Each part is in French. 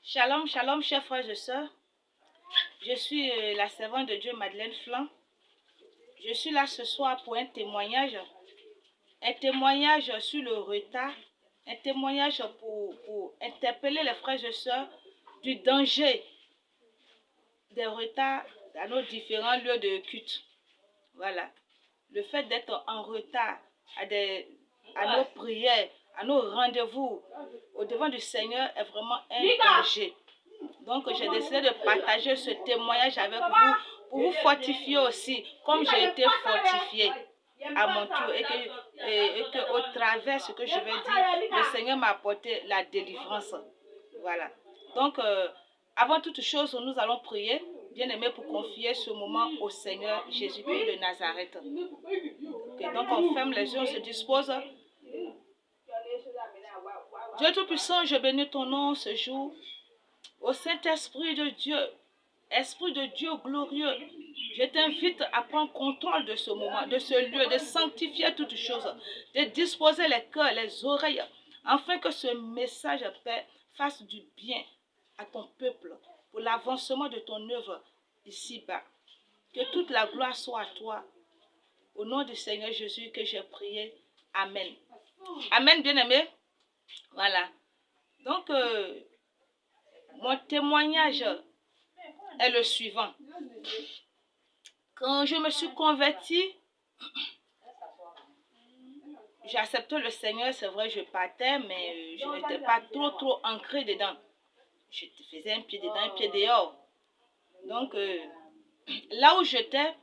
Shalom, shalom, chers frères et sœurs. Je suis la servante de Dieu, Madeleine Flan. Je suis là ce soir pour un témoignage sur le retard, un témoignage pour interpeller les frères et sœurs du danger des retards dans nos différents lieux de culte. Voilà. Le fait d'être en retard à nos prières, à nos rendez-vous au devant du Seigneur est vraiment un danger. Donc, j'ai décidé de partager ce témoignage avec vous pour vous fortifier aussi, comme j'ai été fortifiée à mon tour et que au travers de ce que je vais dire, le Seigneur m'a apporté la délivrance. Voilà. Donc, avant toute chose, nous allons prier, bien aimé, pour confier ce moment au Seigneur Jésus-Christ de Nazareth. Okay, donc, on ferme les yeux, on se dispose. Dieu Tout-Puissant, je bénis ton nom ce jour. Au Saint-Esprit de Dieu, Esprit de Dieu glorieux, je t'invite à prendre contrôle de ce moment, de ce lieu, de sanctifier toutes choses, de disposer les cœurs, les oreilles, afin que ce message, Père, fasse du bien à ton peuple, pour l'avancement de ton œuvre ici-bas. Que toute la gloire soit à toi. Au nom du Seigneur Jésus que j'ai prié. Amen. Amen, bien-aimé. Voilà. Donc, mon témoignage est le suivant. Quand je me suis convertie, j'ai accepté le Seigneur, c'est vrai, je partais, mais je n'étais pas trop ancrée dedans. Je faisais un pied dedans, un pied dehors. Donc, là où j'étais,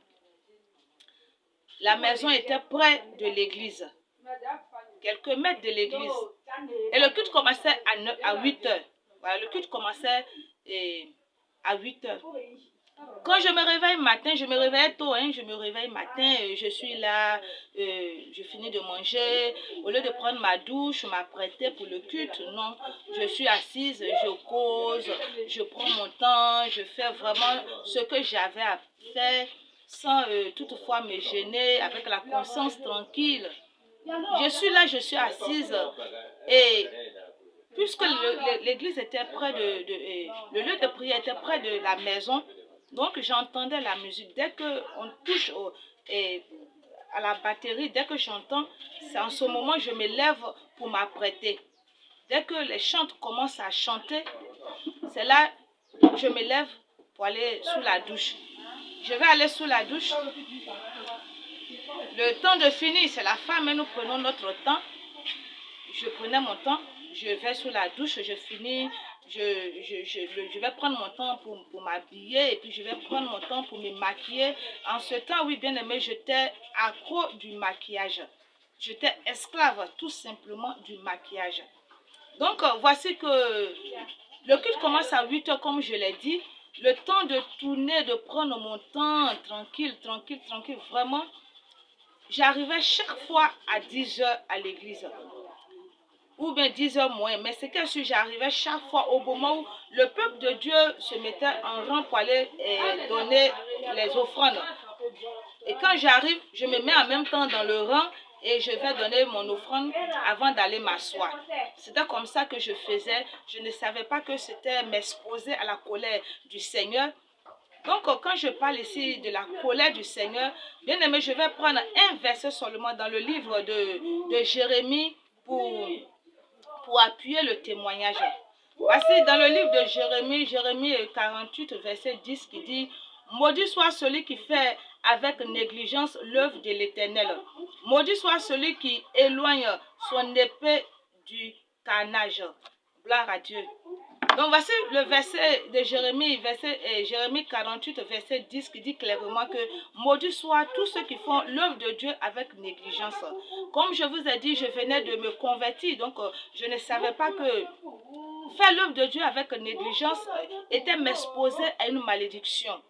la maison était près de l'église. Quelques mètres de l'église. Et le culte commençait à 8 heures. Voilà, le culte commençait à 8 heures. Quand je me réveille matin, je me réveille tôt, je me réveille matin, je suis là, je finis de manger, au lieu de prendre ma douche, m'apprêter pour le culte, non, je suis assise, je cause, je prends mon temps, je fais vraiment ce que j'avais à faire, sans toutefois me gêner, avec la conscience tranquille. Je suis là, je suis assise, et puisque l'église était près le lieu de prière était près de la maison, donc j'entendais la musique. Dès qu'on touche à la batterie, dès que j'entends, c'est en ce moment je me lève pour m'apprêter. Dès que les chantes commencent à chanter, c'est là je me lève pour aller sous la douche. Je vais aller sous la douche. Le temps de finir, c'est la femme, et nous prenons notre temps. Je prenais mon temps, je vais sous la douche, je finis, je vais prendre mon temps pour m'habiller et puis je vais prendre mon temps pour me maquiller. En ce temps, oui, bien aimé, j'étais accro du maquillage. J'étais esclave tout simplement du maquillage. Donc, voici que le culte commence à 8 heures, comme je l'ai dit. Le temps de tourner, de prendre mon temps, tranquille, vraiment. J'arrivais chaque fois à 10 heures à l'église. Ou bien 10 heures moins. Mais c'est que si j'arrivais chaque fois au moment où le peuple de Dieu se mettait en rang pour aller donner les offrandes. Et quand j'arrive, je me mets en même temps dans le rang et je vais donner mon offrande avant d'aller m'asseoir. C'était comme ça que je faisais. Je ne savais pas que c'était m'exposer à la colère du Seigneur. Donc, quand je parle ici de la colère du Seigneur, bien aimé, je vais prendre un verset seulement dans le livre de Jérémie pour appuyer le témoignage. Voici dans le livre de Jérémie 48, verset 10, qui dit « Maudit soit celui qui fait avec négligence l'œuvre de l'Éternel. Maudit soit celui qui éloigne son épée du carnage. » Gloire à Dieu. Donc voici le verset de Jérémie 48, verset 10, qui dit clairement que maudit soit tous ceux qui font l'œuvre de Dieu avec négligence. Comme je vous ai dit, je venais de me convertir, donc je ne savais pas que faire l'œuvre de Dieu avec négligence était m'exposer à une malédiction.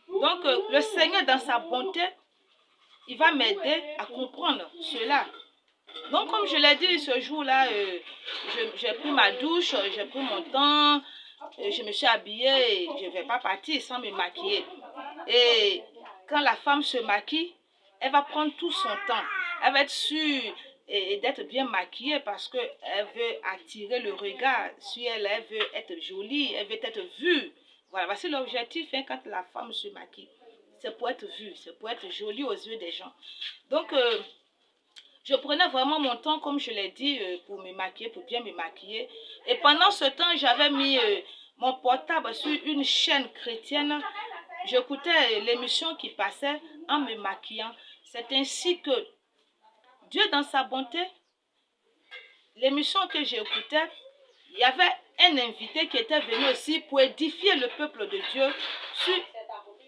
Donc le Seigneur, dans sa bonté, il va m'aider à comprendre cela. Donc, comme je l'ai dit ce jour-là, j'ai pris ma douche, j'ai pris mon temps, je me suis habillée, et je ne vais pas partir sans me maquiller. Et quand la femme se maquille, elle va prendre tout son temps. Elle va être sûre et d'être bien maquillée parce qu'elle veut attirer le regard sur elle, elle veut être jolie, elle veut être vue. Voilà, voici l'objectif quand la femme se maquille. C'est pour être vue, c'est pour être jolie aux yeux des gens. Donc, je prenais vraiment mon temps, comme je l'ai dit, pour me maquiller, pour bien me maquiller. Et pendant ce temps, j'avais mis mon portable sur une chaîne chrétienne. J'écoutais l'émission qui passait en me maquillant. C'est ainsi que Dieu, dans sa bonté, l'émission que j'écoutais, il y avait un invité qui était venu aussi pour édifier le peuple de Dieu sur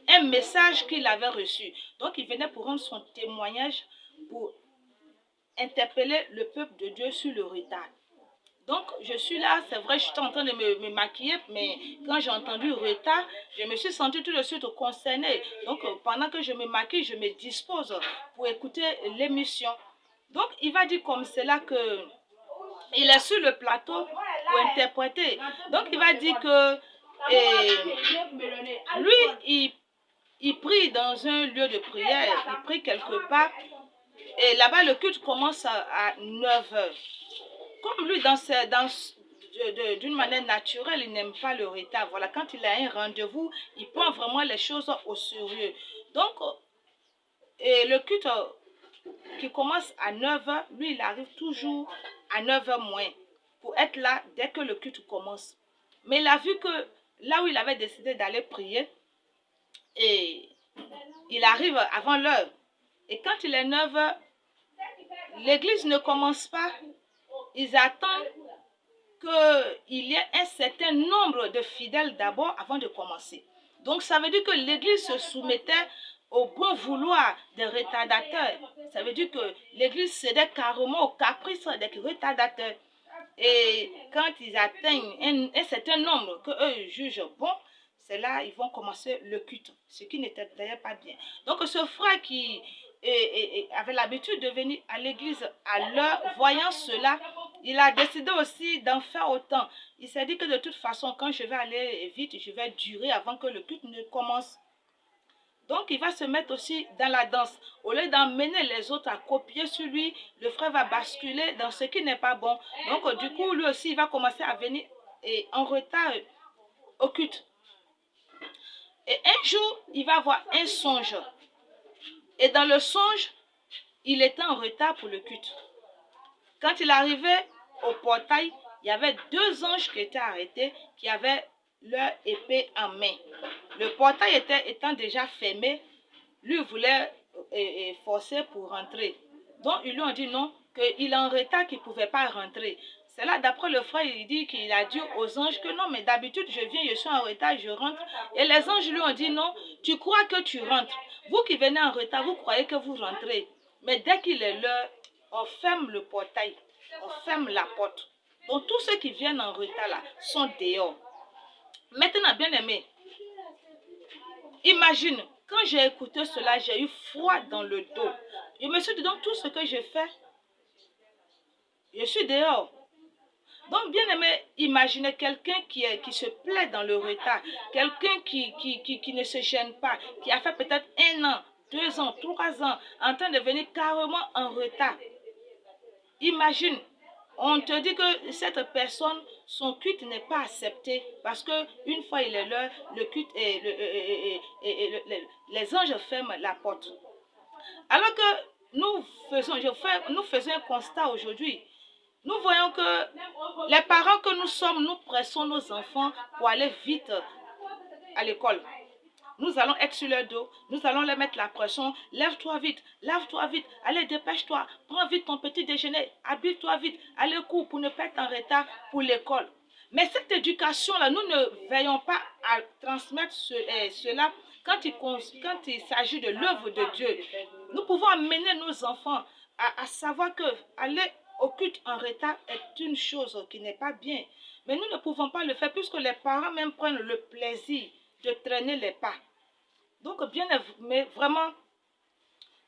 un message qu'il avait reçu. Donc, il venait pour rendre son témoignage, pour interpeller le peuple de Dieu sur le retard. Donc, je suis là, c'est vrai, j'étais en train de me maquiller, mais quand j'ai entendu retard, je me suis sentie tout de suite concernée. Donc, pendant que je me maquille, je me dispose pour écouter l'émission. Donc, il va dire comme cela que il est sur le plateau pour interpréter. Donc, il va dire que lui, il prie dans un lieu de prière, il prie quelque part, et là-bas, le culte commence à 9 heures. Comme lui, d'une manière naturelle, il n'aime pas le retard. Voilà, quand il a un rendez-vous, il prend vraiment les choses au sérieux. Donc, le culte qui commence à 9 heures, lui, il arrive toujours à 9 heures moins pour être là dès que le culte commence. Mais il a vu que là où il avait décidé d'aller prier, et il arrive avant l'heure. Et quand il est 9 heures, l'église ne commence pas. Ils attendent qu'il y ait un certain nombre de fidèles d'abord avant de commencer. Donc ça veut dire que l'église se soumettait au bon vouloir des retardateurs. Ça veut dire que l'église cédait carrément aux caprices des retardateurs. Et quand ils atteignent un certain nombre qu'eux jugent bon, c'est là ils vont commencer le culte, ce qui n'était d'ailleurs pas bien. Donc ce frère qui avait l'habitude de venir à l'église à l'heure, voyant cela, il a décidé aussi d'en faire autant. Il s'est dit que de toute façon, quand je vais aller vite, je vais durer avant que le culte ne commence. Donc, il va se mettre aussi dans la danse. Au lieu d'emmener les autres à copier sur lui, le frère va basculer dans ce qui n'est pas bon. Donc, du coup, lui aussi, il va commencer à venir en retard au culte. Et un jour, il va avoir un songe. Et dans le songe, il était en retard pour le culte. Quand il arrivait au portail, il y avait 2 anges qui étaient arrêtés, qui avaient leur épée en main. Le portail étant déjà fermé, lui voulait forcer pour rentrer. Donc ils lui ont dit non, qu'il est en retard, qu'il ne pouvait pas rentrer. C'est là, d'après le frère, il dit qu'il a dit aux anges que non, mais d'habitude je viens, je suis en retard, je rentre. Et les anges lui ont dit non, tu crois que tu rentres. Vous qui venez en retard, vous croyez que vous rentrez. Mais dès qu'il est l'heure, on ferme le portail, on ferme la porte. Donc tous ceux qui viennent en retard là sont dehors. Maintenant, bien aimé, imagine, quand j'ai écouté cela, j'ai eu froid dans le dos. Je me suis dit, donc tout ce que je fais, je suis dehors. Donc, bien aimé, imaginez quelqu'un qui se plaît dans le retard, quelqu'un qui ne se gêne pas, qui a fait peut-être 1 an, 2 ans, 3 ans, en train de venir carrément en retard. Imagine, on te dit que cette personne, son culte n'est pas accepté parce qu'une fois il est l'heure, le culte les anges ferment la porte. Alors que nous faisons un constat aujourd'hui. Nous voyons que les parents que nous sommes, nous pressons nos enfants pour aller vite à l'école. Nous allons être sur leur dos, nous allons leur mettre la pression. Lève-toi vite, lave-toi vite, allez, dépêche-toi, prends vite ton petit déjeuner, habille-toi vite, allez cours pour ne pas être en retard pour l'école. Mais cette éducation-là, nous ne veillons pas à transmettre cela quand il s'agit de l'œuvre de Dieu. Nous pouvons amener nos enfants à savoir que aller au culte en retard est une chose qui n'est pas bien. Mais nous ne pouvons pas le faire puisque les parents même prennent le plaisir de traîner les pas. Donc, bien, mais vraiment,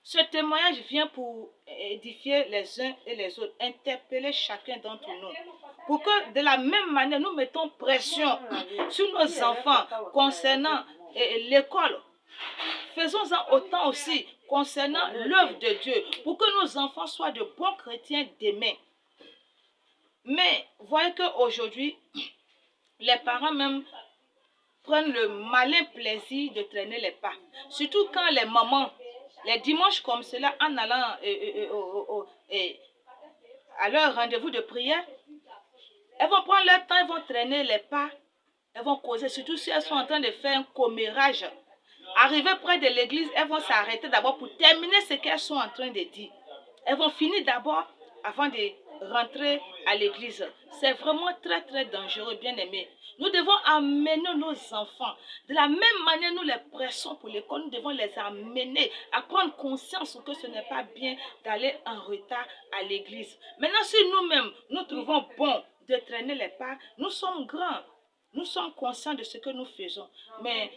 ce témoignage vient pour édifier les uns et les autres, interpeller chacun d'entre nous. Pour que de la même manière, nous mettons pression sur nos enfants concernant l'école. Faisons-en autant aussi concernant l'œuvre de Dieu, pour que nos enfants soient de bons chrétiens demain. Mais voyez qu'aujourd'hui, les parents même prennent le malin plaisir de traîner les pas. Surtout quand les mamans, les dimanches comme cela, en allant à leur rendez-vous de prière, elles vont prendre leur temps, elles vont traîner les pas, elles vont causer, surtout si elles sont en train de faire un commérage. Arrivées près de l'église, elles vont s'arrêter d'abord pour terminer ce qu'elles sont en train de dire. Elles vont finir d'abord avant de rentrer à l'église. C'est vraiment très très dangereux, bien aimé. Nous devons amener nos enfants. De la même manière, nous les pressons pour l'école, nous devons les amener à prendre conscience que ce n'est pas bien d'aller en retard à l'église. Maintenant, si nous-mêmes, nous trouvons bon de traîner les pas, nous sommes grands. Nous sommes conscients de ce que nous faisons, mais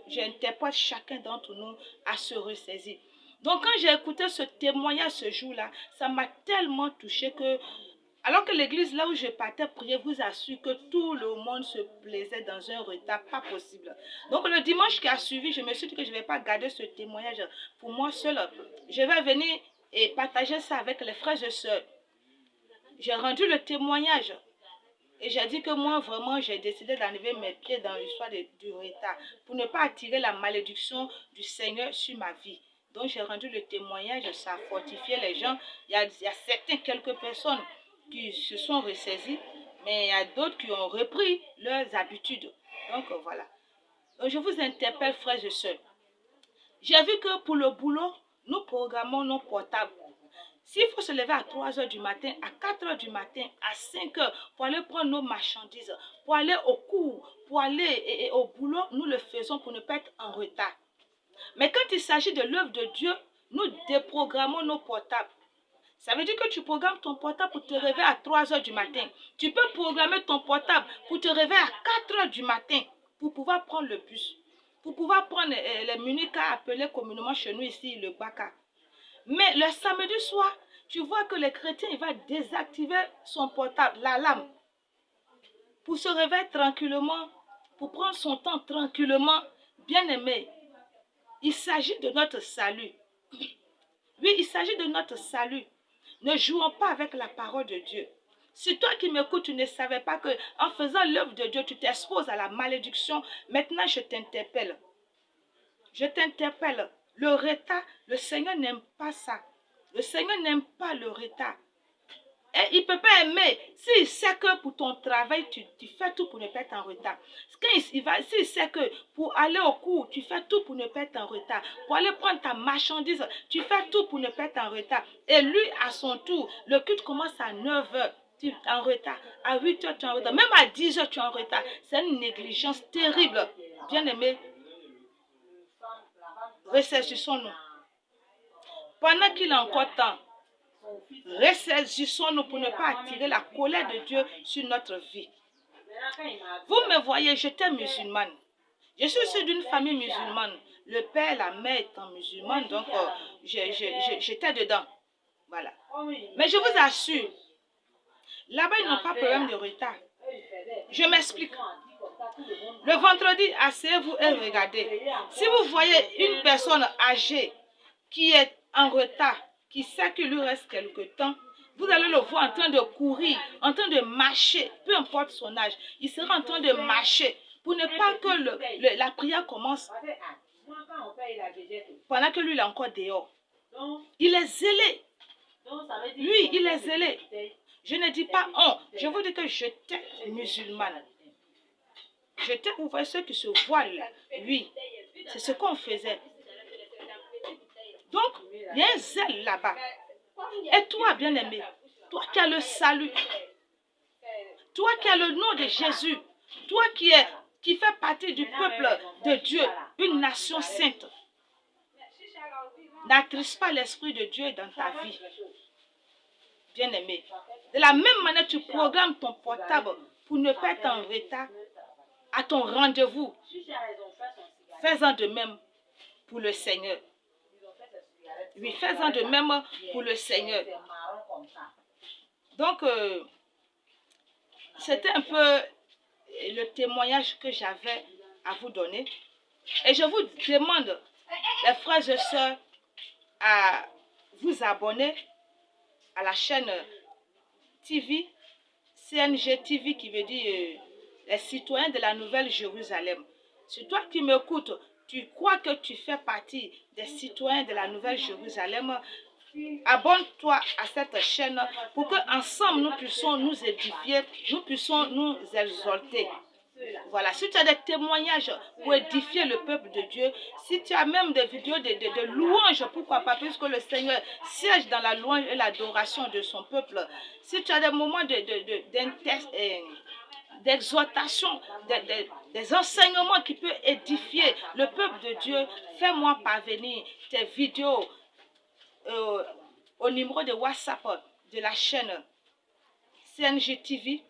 j'interpelle chacun d'entre nous à se ressaisir. Donc quand j'ai écouté ce témoignage ce jour-là, ça m'a tellement touché que, alors que l'église là où je partais prier vous assure que tout le monde se plaisait dans un retard, pas possible. Donc le dimanche qui a suivi, je me suis dit que je ne vais pas garder ce témoignage pour moi seul. Je vais venir et partager ça avec les frères et sœurs. J'ai rendu le témoignage. Et j'ai dit que moi, vraiment, j'ai décidé d'enlever mes pieds dans l'histoire du retard pour ne pas attirer la malédiction du Seigneur sur ma vie. Donc, j'ai rendu le témoignage, ça a fortifié les gens. Il y a quelques personnes qui se sont ressaisies, mais il y a d'autres qui ont repris leurs habitudes. Donc, voilà. Donc, je vous interpelle, frères et sœurs. J'ai vu que pour le boulot, nous programmons nos portables. S'il faut se lever à 3 heures du matin, à 4 heures du matin, à 5 heures, pour aller prendre nos marchandises, pour aller au cours, pour aller au boulot, nous le faisons pour ne pas être en retard. Mais quand il s'agit de l'œuvre de Dieu, nous déprogrammons nos portables. Ça veut dire que tu programmes ton portable pour te réveiller à 3 heures du matin. Tu peux programmer ton portable pour te réveiller à 4 heures du matin pour pouvoir prendre le bus, pour pouvoir prendre les municas appelés communément chez nous ici, le baka. Mais le samedi soir, tu vois que le chrétien, il va désactiver son portable, l'alarme, pour se réveiller tranquillement, pour prendre son temps tranquillement. Bien aimé, il s'agit de notre salut. Oui, il s'agit de notre salut. Ne jouons pas avec la parole de Dieu. Si toi qui m'écoutes, tu ne savais pas qu'en faisant l'œuvre de Dieu, tu t'exposes à la malédiction, maintenant je t'interpelle. Je t'interpelle. Le retard, le Seigneur n'aime pas ça. Le Seigneur n'aime pas le retard. Et il ne peut pas aimer. S'il sait que pour ton travail, tu fais tout pour ne pas être en retard. S'il sait que pour aller au cours, tu fais tout pour ne pas être en retard. Pour aller prendre ta marchandise, tu fais tout pour ne pas être en retard. Et lui, à son tour, le culte commence à 9 heures. Tu es en retard. À 8 heures, tu es en retard. Même à 10 heures, tu es en retard. C'est une négligence terrible. Bien aimé, ressaisissons-nous. Pendant qu'il a encore temps, ressaisissons-nous pour ne pas attirer la colère de Dieu sur notre vie. Vous me voyez, j'étais musulmane. Je suis issue d'une famille musulmane. Le père, la mère étant musulmane, donc j'étais dedans. Voilà. Mais je vous assure, là-bas, ils n'ont pas de problème de retard. Je m'explique. Le vendredi, asseyez-vous et regardez. Si vous voyez une personne âgée qui est en retard, qui sait qu'il lui reste quelque temps, vous allez le voir en train de courir, en train de marcher, peu importe son âge. Il sera en train de marcher pour ne pas que la prière commence pendant que lui il est encore dehors. Il est zélé. Lui, il est zélé. Je ne dis pas on. Je vous dis que j'étais musulmane. J'étais, vous voyez ceux qui se voilent. Oui, c'est ce qu'on faisait. Donc, il y a un zèle là-bas. Et toi, bien-aimé, toi qui as le salut, toi qui as le nom de Jésus, toi qui fais partie du peuple de Dieu, une nation sainte, n'attriste pas l'Esprit de Dieu dans ta vie. Bien-aimé, de la même manière, tu programmes ton portable pour ne pas être en retard à ton rendez-vous. Fais-en de même pour le Seigneur. Oui, fais-en de même pour le Seigneur. Donc, c'était un peu le témoignage que j'avais à vous donner. Et je vous demande, les frères et sœurs, à vous abonner à la chaîne TV, CNG TV, qui veut dire les citoyens de la Nouvelle Jérusalem. Si toi qui m'écoutes, tu crois que tu fais partie des citoyens de la Nouvelle Jérusalem, abonne-toi à cette chaîne pour que ensemble nous puissions nous édifier, nous puissions nous exalter. Voilà, si tu as des témoignages pour édifier le peuple de Dieu, si tu as même des vidéos de louanges, pourquoi pas, puisque le Seigneur siège dans la louange et l'adoration de son peuple. Si tu as des moments d'exhortation, des enseignements qui peuvent édifier le peuple de Dieu, fais-moi parvenir tes vidéos au numéro de WhatsApp de la chaîne CNG TV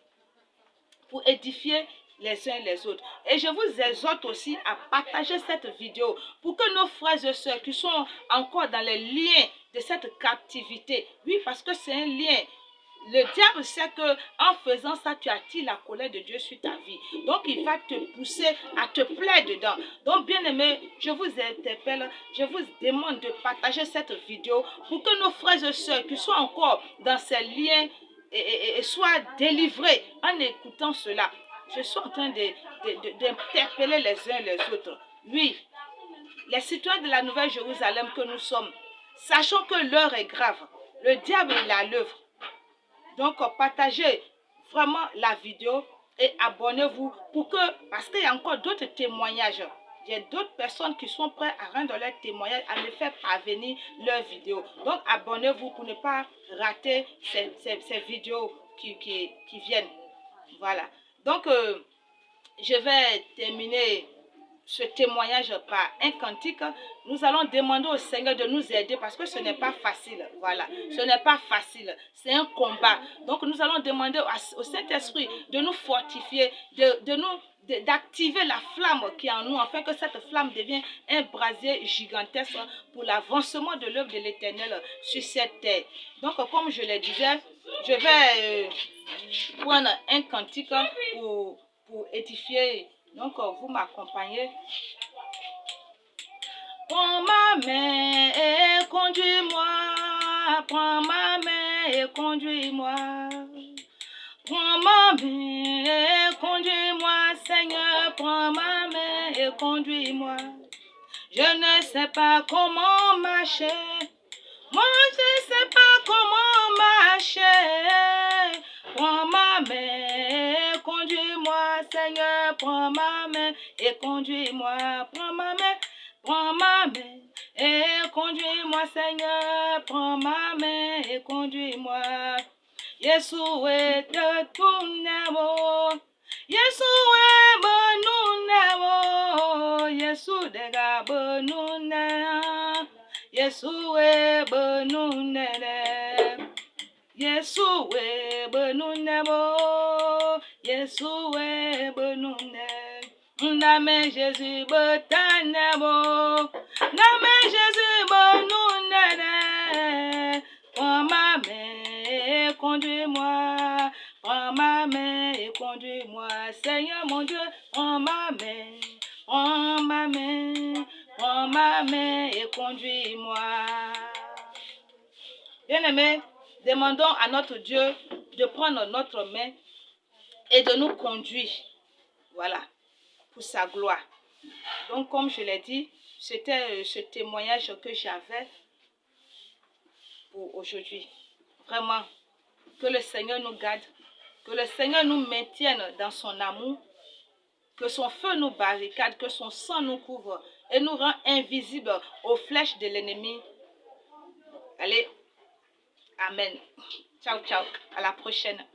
pour édifier les uns et les autres. Et je vous exhorte aussi à partager cette vidéo pour que nos frères et sœurs qui sont encore dans les liens de cette captivité, oui, parce que c'est un lien. Le diable sait que en faisant ça, tu attires la colère de Dieu sur ta vie. Donc, il va te pousser à te plaire dedans. Donc, bien aimé, je vous interpelle, je vous demande de partager cette vidéo pour que nos frères et sœurs qui sont encore dans ces liens et soient délivrés en écoutant cela. Je suis en train d'interpeller les uns les autres. Oui, les citoyens de la Nouvelle Jérusalem que nous sommes, sachant que l'heure est grave, le diable est à l'œuvre. Donc, partagez vraiment la vidéo et abonnez-vous pour que, parce qu'il y a encore d'autres témoignages. Il y a d'autres personnes qui sont prêtes à rendre leur témoignage, à me faire parvenir leurs vidéos. Donc, abonnez-vous pour ne pas rater ces vidéos qui viennent. Voilà. Donc, je vais terminer ce témoignage par un cantique. Nous allons demander au Seigneur de nous aider parce que ce n'est pas facile. Voilà, ce n'est pas facile. C'est un combat. Donc, nous allons demander au Saint-Esprit de nous fortifier, d'activer la flamme qui est en nous, afin que cette flamme devienne un brasier gigantesque pour l'avancement de l'œuvre de l'Éternel sur cette terre. Donc, comme je le disais, je vais prendre un cantique pour édifier. Donc, vous m'accompagnez. Prends ma main et conduis-moi. Prends ma main et conduis-moi. Prends ma main et conduis-moi, Seigneur. Prends ma main et conduis-moi. Je ne sais pas comment marcher. Moi, je ne sais pas comment marcher. Prends ma main et conduis-moi, Seigneur. Prends ma main et conduis-moi. Prends ma main et conduis-moi, Seigneur. Prends ma main et conduis-moi. Yeshua te tournemo. Yeshua benunemo. Yeshua dega benunemo. Yeshua benunemo. Yeshua benunemo. Yeshua benunemo. Name Jésus betanemo. Name Jésus benunemo. Prends ma main et conduis-moi. Prends ma main et conduis-moi. Seigneur mon Dieu, prends ma main. Prends ma main. Prends ma main et conduis-moi. Bien-aimés, demandons à notre Dieu de prendre notre main et de nous conduire. Voilà, pour sa gloire. Donc, comme je l'ai dit, c'était ce témoignage que j'avais pour aujourd'hui. Vraiment, que le Seigneur nous garde, que le Seigneur nous maintienne dans son amour, que son feu nous barricade, que son sang nous couvre et nous rend invisibles aux flèches de l'ennemi. Allez, amen. Ciao, ciao. À la prochaine.